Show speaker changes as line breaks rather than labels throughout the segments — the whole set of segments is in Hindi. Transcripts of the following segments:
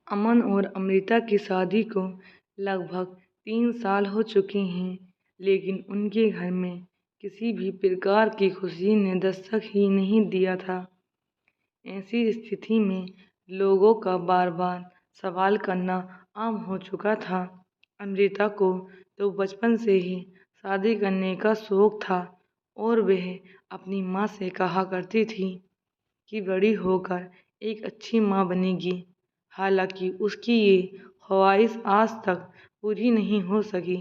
अमन और अमृता की शादी को लगभग 3 साल हो चुके हैं, लेकिन उनके घर में किसी भी प्रकार की खुशी ने दस्तक ही नहीं दिया था। ऐसी स्थिति में लोगों का बार बार सवाल करना आम हो चुका था। अमृता को तो बचपन से ही शादी करने का शौक था और वह अपनी माँ से कहा करती थी कि बड़ी होकर एक अच्छी माँ बनेगी। हालांकि उसकी ये ख्वाहिश आज तक पूरी नहीं हो सकी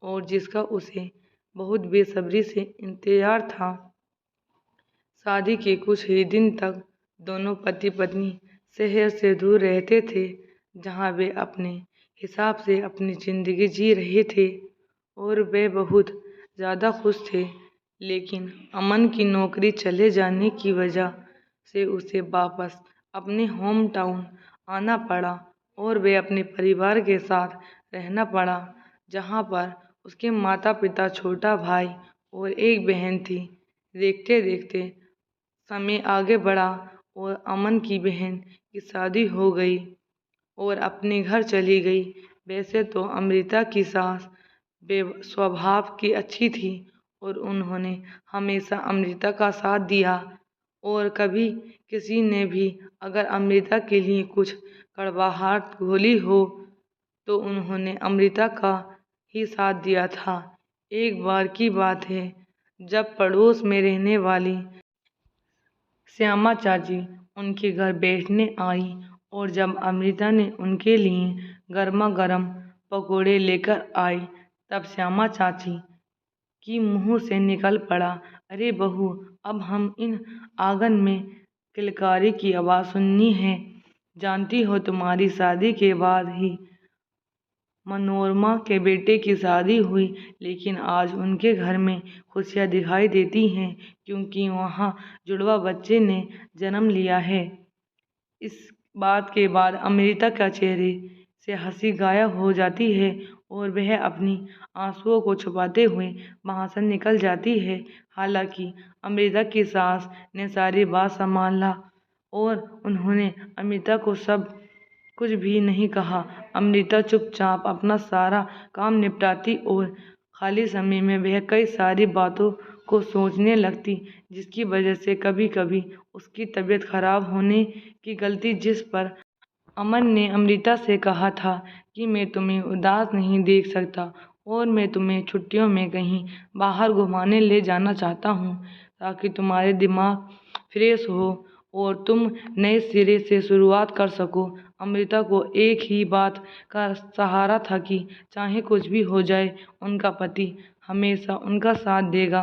और जिसका उसे बहुत बेसब्री से इंतजार था। शादी के कुछ ही दिन तक दोनों पति पत्नी शहर से दूर रहते थे, जहाँ वे अपने हिसाब से अपनी जिंदगी जी रहे थे और वे बहुत ज़्यादा खुश थे। लेकिन अमन की नौकरी चले जाने की वजह से उसे वापस अपने होम टाउन आना पड़ा और वे अपने परिवार के साथ रहना पड़ा, जहाँ पर उसके माता पिता, छोटा भाई और एक बहन थी। देखते देखते समय आगे बढ़ा और अमन की बहन की शादी हो गई और अपने घर चली गई। वैसे तो अमृता की सास स्वभाव की अच्छी थी और उन्होंने हमेशा अमृता का साथ दिया और कभी किसी ने भी अगर अमृता के लिए कुछ कड़वाहट घोली हो तो उन्होंने अमृता का ही साथ दिया था। एक बार की बात है, जब पड़ोस में रहने वाली श्यामा चाची उनके घर बैठने आई और जब अमृता ने उनके लिए गर्मा गर्म पकोड़े लेकर आई, तब श्यामा चाची की मुंह से निकल पड़ा, अरे बहू, अब हम इन आंगन में किलकारी की आवाज़ सुननी है। जानती हो, तुम्हारी शादी के बाद ही मनोरमा के बेटे की शादी हुई, लेकिन आज उनके घर में खुशियाँ दिखाई देती हैं क्योंकि वहाँ जुड़वा बच्चे ने जन्म लिया है। इस बात के बाद अमृता का चेहरे से हंसी गायब हो जाती है और वह अपनी आंसुओं को छुपाते हुए वहाँ से निकल जाती है। हालांकि अमृता की सास ने सारी बात संभाला और उन्होंने अमृता को सब कुछ भी नहीं कहा। अमृता चुपचाप अपना सारा काम निपटाती और खाली समय में वह कई सारी बातों को सोचने लगती, जिसकी वजह से कभी कभी उसकी तबीयत खराब होने की गलती, जिस पर अमन ने अमृता से कहा था कि मैं तुम्हें उदास नहीं देख सकता और मैं तुम्हें छुट्टियों में कहीं बाहर घुमाने ले जाना चाहता हूँ ताकि तुम्हारे दिमाग फ्रेश हो और तुम नए सिरे से शुरुआत कर सको। अमृता को एक ही बात का सहारा था कि चाहे कुछ भी हो जाए उनका पति हमेशा उनका साथ देगा,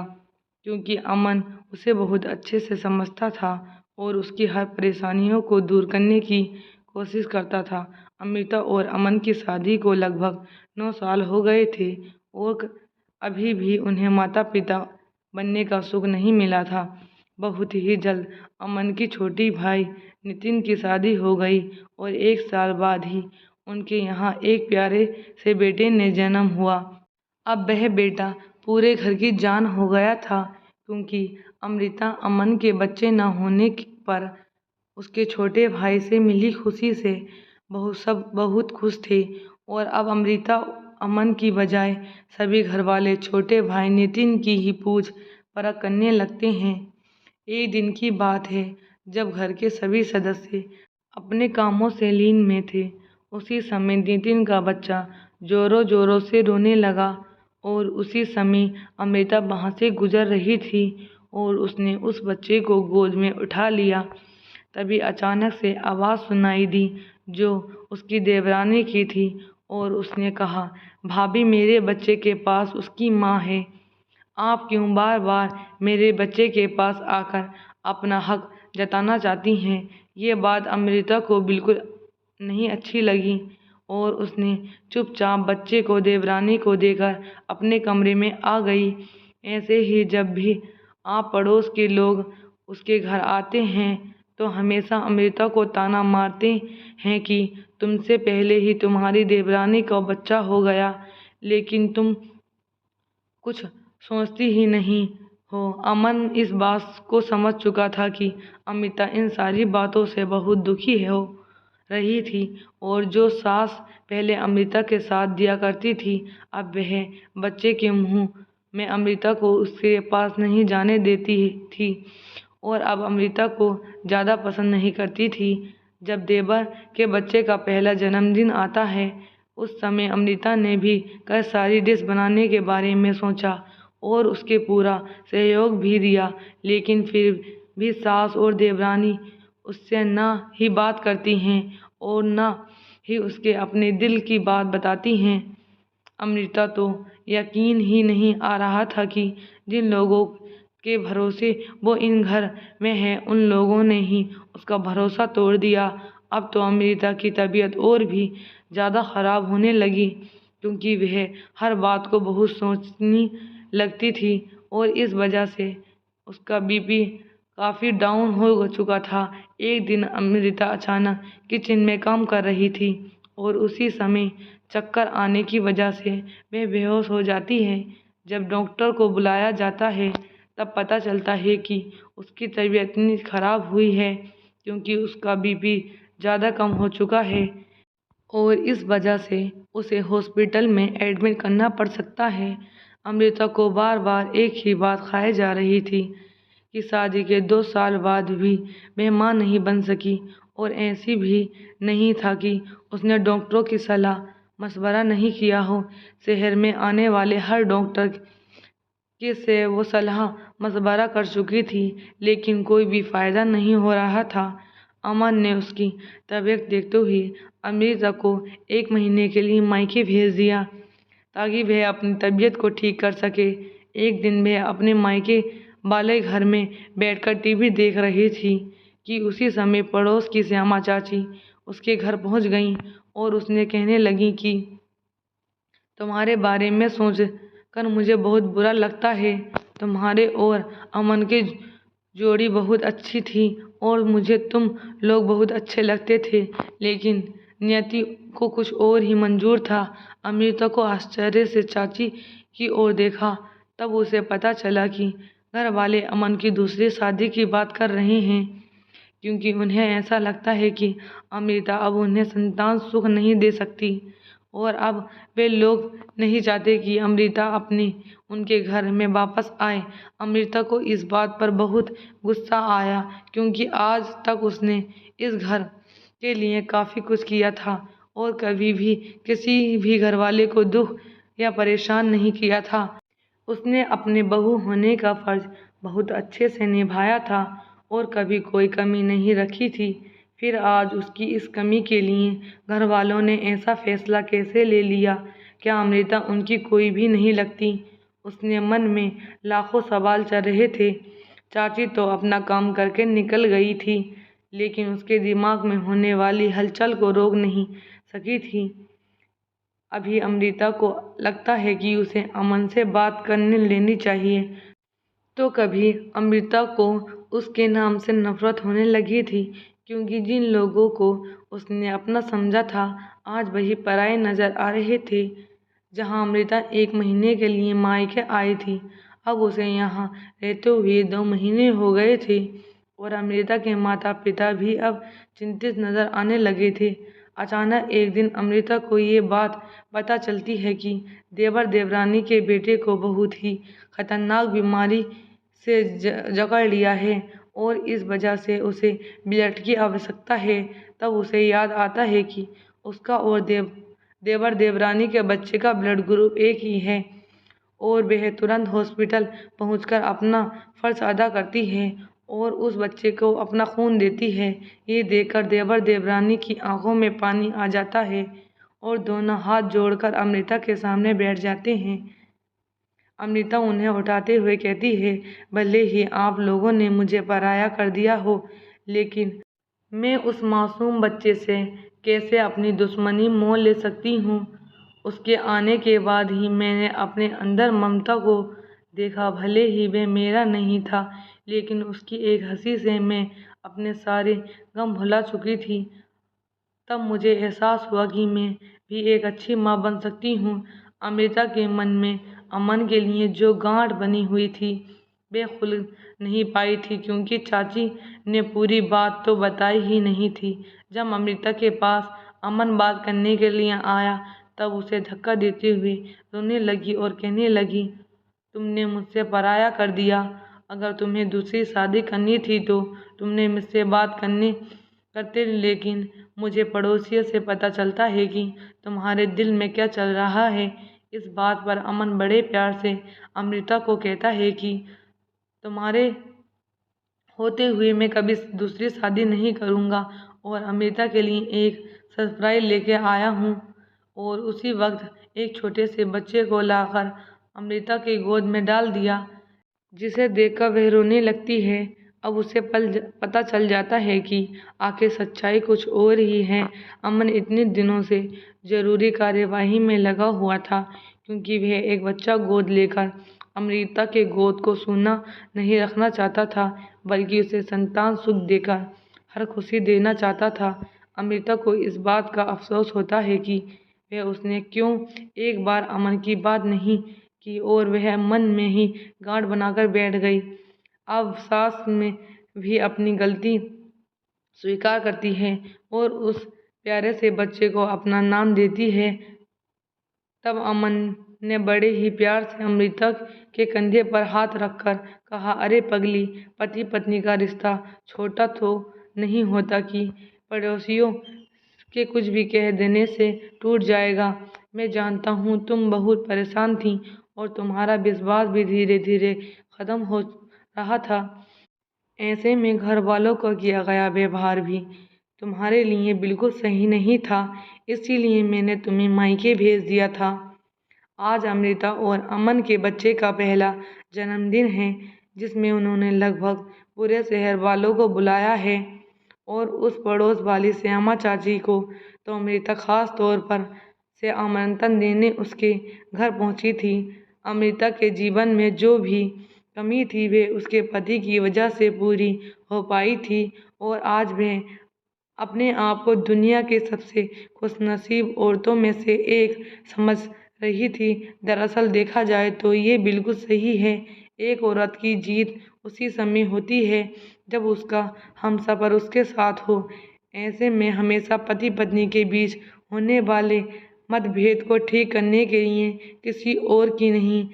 क्योंकि अमन उसे बहुत अच्छे से समझता था और उसकी हर परेशानियों को दूर करने की कोशिश करता था। अमृता और अमन की शादी को लगभग 9 साल हो गए थे और अभी भी उन्हें माता पिता बनने का सुख नहीं मिला था। बहुत ही जल्द अमन की छोटी भाई नितिन की शादी हो गई और 1 साल बाद ही उनके यहाँ एक प्यारे से बेटे ने जन्म हुआ। अब वह बेटा पूरे घर की जान हो गया था, क्योंकि अमृता अमन के बच्चे न होने पर उसके छोटे भाई से मिली खुशी से बहुत खुश थे और अब अमृता अमन की बजाय सभी घर वाले छोटे भाई नितिन की ही पूछ परख करने लगते हैं। एक दिन की बात है, जब घर के सभी सदस्य अपने कामों से लीन में थे, उसी समय नितिन का बच्चा जोरों जोरों से रोने लगा और उसी समय अमृता वहाँ से गुजर रही थी और उसने उस बच्चे को गोद में उठा लिया। तभी अचानक से आवाज़ सुनाई दी, जो उसकी देवरानी की थी और उसने कहा, भाभी, मेरे बच्चे के पास उसकी माँ है। आप क्यों बार बार मेरे बच्चे के पास आकर अपना हक जताना चाहती हैं? ये बात अमृता को बिल्कुल नहीं अच्छी लगी और उसने चुपचाप बच्चे को देवरानी को देकर अपने कमरे में आ गई। ऐसे ही जब भी आप पड़ोस के लोग उसके घर आते हैं तो हमेशा अमृता को ताना मारते हैं कि तुमसे पहले ही तुम्हारी देवरानी का बच्चा हो गया, लेकिन तुम कुछ सोचती ही नहीं हो। अमन इस बात को समझ चुका था कि अमृता इन सारी बातों से बहुत दुखी हो रही थी और जो सास पहले अमृता के साथ दिया करती थी, अब वह बच्चे के मुंह में अमृता को उसके पास नहीं जाने देती थी और अब अमृता को ज़्यादा पसंद नहीं करती थी। जब देवर के बच्चे का पहला जन्मदिन आता है, उस समय अमृता ने भी कई सारी डिश बनाने के बारे में सोचा और उसके पूरा सहयोग भी दिया, लेकिन फिर भी सास और देवरानी उससे ना ही बात करती हैं और ना ही उसके अपने दिल की बात बताती हैं। अमृता तो यकीन ही नहीं आ रहा था कि जिन लोगों के भरोसे वो इन घर में है, उन लोगों ने ही उसका भरोसा तोड़ दिया। अब तो अमृता की तबीयत और भी ज़्यादा ख़राब होने लगी, क्योंकि वह हर बात को बहुत सोचने लगती थी और इस वजह से उसका बीपी काफ़ी डाउन हो चुका था। एक दिन अमृता अचानक किचन में काम कर रही थी और उसी समय चक्कर आने की वजह से वह बेहोश हो जाती है। जब डॉक्टर को बुलाया जाता है, तब पता चलता है कि उसकी तबीयत इतनी ख़राब हुई है क्योंकि उसका बीपी ज़्यादा कम हो चुका है और इस वजह से उसे हॉस्पिटल में एडमिट करना पड़ सकता है। अमृता को बार बार एक ही बात खाई जा रही थी कि शादी के 2 साल बाद भी वह माँ नहीं बन सकी और ऐसी भी नहीं था कि उसने डॉक्टरों की सलाह मशवरा नहीं किया हो। शहर में आने वाले हर डॉक्टर के से वो सलाह मशवरा कर चुकी थी, लेकिन कोई भी फ़ायदा नहीं हो रहा था। अमन ने उसकी तबीयत देखते हुए अमृता को 1 महीने के लिए मायके भेज दिया ताकि वह अपनी तबीयत को ठीक कर सके। एक दिन वह अपने मायके वाले घर में बैठकर टीवी देख रही थी कि उसी समय पड़ोस की श्यामा चाची उसके घर पहुंच गईं और उसने कहने लगी कि तुम्हारे बारे में सोच कर मुझे बहुत बुरा लगता है। तुम्हारे और अमन की जोड़ी बहुत अच्छी थी और मुझे तुम लोग बहुत अच्छे लगते थे, लेकिन नियति को कुछ और ही मंजूर था। अमृता को आश्चर्य से चाची की ओर देखा, तब उसे पता चला कि घर वाले अमन की दूसरी शादी की बात कर रहे हैं, क्योंकि उन्हें ऐसा लगता है कि अमृता अब उन्हें संतान सुख नहीं दे सकती और अब वे लोग नहीं चाहते कि अमृता अपने उनके घर में वापस आए। अमृता को इस बात पर बहुत गुस्सा आया, क्योंकि आज तक उसने इस घर के लिए काफ़ी कुछ किया था और कभी भी किसी भी घरवाले को दुख या परेशान नहीं किया था। उसने अपने बहू होने का फ़र्ज बहुत अच्छे से निभाया था और कभी कोई कमी नहीं रखी थी। फिर आज उसकी इस कमी के लिए घर वालों ने ऐसा फैसला कैसे ले लिया? क्या अमृता उनकी कोई भी नहीं लगती? उसने मन में लाखों सवाल चल रहे थे। चाची तो अपना काम करके निकल गई थी, लेकिन उसके दिमाग में होने वाली हलचल को रोक नहीं सकी थी। अभी अमृता को लगता है कि उसे अमन से बात करने लेनी चाहिए, तो कभी अमृता को उसके नाम से नफरत होने लगी थी, क्योंकि जिन लोगों को उसने अपना समझा था, आज वही पराये नजर आ रहे थे। जहां अमृता 1 महीने के लिए मायके आई थी, अब उसे यहाँ रहते हुए 2 महीने हो गए थे और अमृता के माता पिता भी अब चिंतित नजर आने लगे थे। अचानक एक दिन अमृता को ये बात पता चलती है कि देवर देवरानी के बेटे को बहुत ही खतरनाक बीमारी से जकड़ लिया है और इस वजह से उसे ब्लड की आवश्यकता है। तब उसे याद आता है कि उसका और देवर देवरानी के बच्चे का ब्लड ग्रुप एक ही है और वह तुरंत हॉस्पिटल पहुंचकर अपना फर्ज अदा करती है और उस बच्चे को अपना खून देती है। ये देखकर देवर देवरानी की आंखों में पानी आ जाता है और दोनों हाथ जोड़कर अमृता के सामने बैठ जाते हैं। अमृता उन्हें उठाते हुए कहती है, भले ही आप लोगों ने मुझे पराया कर दिया हो, लेकिन मैं उस मासूम बच्चे से कैसे अपनी दुश्मनी मोल ले सकती हूँ। उसके आने के बाद ही मैंने अपने अंदर ममता को देखा। भले ही वह मेरा नहीं था, लेकिन उसकी एक हंसी से मैं अपने सारे गम भुला चुकी थी। तब मुझे एहसास हुआ कि मैं भी एक अच्छी माँ बन सकती हूँ। अमृता के मन में अमन के लिए जो गांठ बनी हुई थी, वे खुल नहीं पाई थी क्योंकि चाची ने पूरी बात तो बताई ही नहीं थी। जब अमृता के पास अमन बात करने के लिए आया तब उसे धक्का देते हुए रोने लगी और कहने लगी, तुमने मुझसे पराया कर दिया। अगर तुम्हें दूसरी शादी करनी थी तो तुमने मुझसे बात करते, लेकिन मुझे पड़ोसियों से पता चलता है कि तुम्हारे दिल में क्या चल रहा है। इस बात पर अमन बड़े प्यार से अमृता को कहता है कि तुम्हारे होते हुए मैं कभी दूसरी शादी नहीं करूँगा और अमृता के लिए एक सरप्राइज लेके आया हूँ। और उसी वक्त एक छोटे से बच्चे को लाकर अमृता की गोद में डाल दिया, जिसे देखकर वह रोने लगती है। अब उसे पता चल जाता है कि आखिर सच्चाई कुछ और ही है। अमन इतने दिनों से जरूरी कार्यवाही में लगा हुआ था क्योंकि वह एक बच्चा गोद लेकर अमृता के गोद को सूना नहीं रखना चाहता था, बल्कि उसे संतान सुख देकर हर खुशी देना चाहता था। अमृता को इस बात का अफसोस होता है कि वह उसने क्यों एक बार अमन की बात नहीं की और वह मन में ही गांठ बनाकर बैठ गई। अब सास में भी अपनी गलती स्वीकार करती है और उस प्यारे से बच्चे को अपना नाम देती है। तब अमन ने बड़े ही प्यार से अमृता के कंधे पर हाथ रखकर कहा, अरे पगली, पति पत्नी का रिश्ता छोटा तो नहीं होता कि पड़ोसियों के कुछ भी कह देने से टूट जाएगा। मैं जानता हूँ तुम बहुत परेशान थी और तुम्हारा विश्वास भी धीरे धीरे खत्म हो रहा था। ऐसे में घर वालों का किया गया व्यवहार भी तुम्हारे लिए बिल्कुल सही नहीं था, इसीलिए मैंने तुम्हें मायके भेज दिया था। आज अमृता और अमन के बच्चे का पहला जन्मदिन है, जिसमें उन्होंने लगभग पूरे शहर वालों को बुलाया है। और उस पड़ोस वाली श्यामा चाची को तो अमृता खास तौर पर से आमंत्रण देने उसके घर पहुंची थी। अमृता के जीवन में जो भी कमी थी वे उसके पति की वजह से पूरी हो पाई थी और आज वह अपने आप को दुनिया की सबसे खुशनसीब औरतों में से एक समझ रही थी। दरअसल देखा जाए तो ये बिल्कुल सही है। एक औरत की जीत उसी समय होती है जब उसका हमसफर उसके साथ हो। ऐसे में हमेशा पति पत्नी के बीच होने वाले मतभेद को ठीक करने के लिए किसी और की नहीं,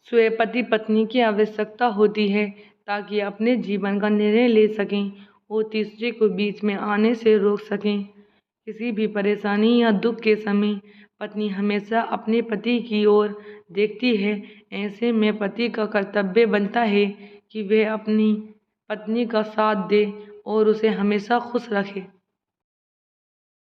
स्वयं पति पत्नी की आवश्यकता होती है ताकि अपने जीवन का निर्णय ले सकें और तीसरे को बीच में आने से रोक सकें। किसी भी परेशानी या दुख के समय पत्नी हमेशा अपने पति की ओर देखती है। ऐसे में पति का कर्तव्य बनता है कि वह अपनी पत्नी का साथ दे और उसे हमेशा खुश रखे।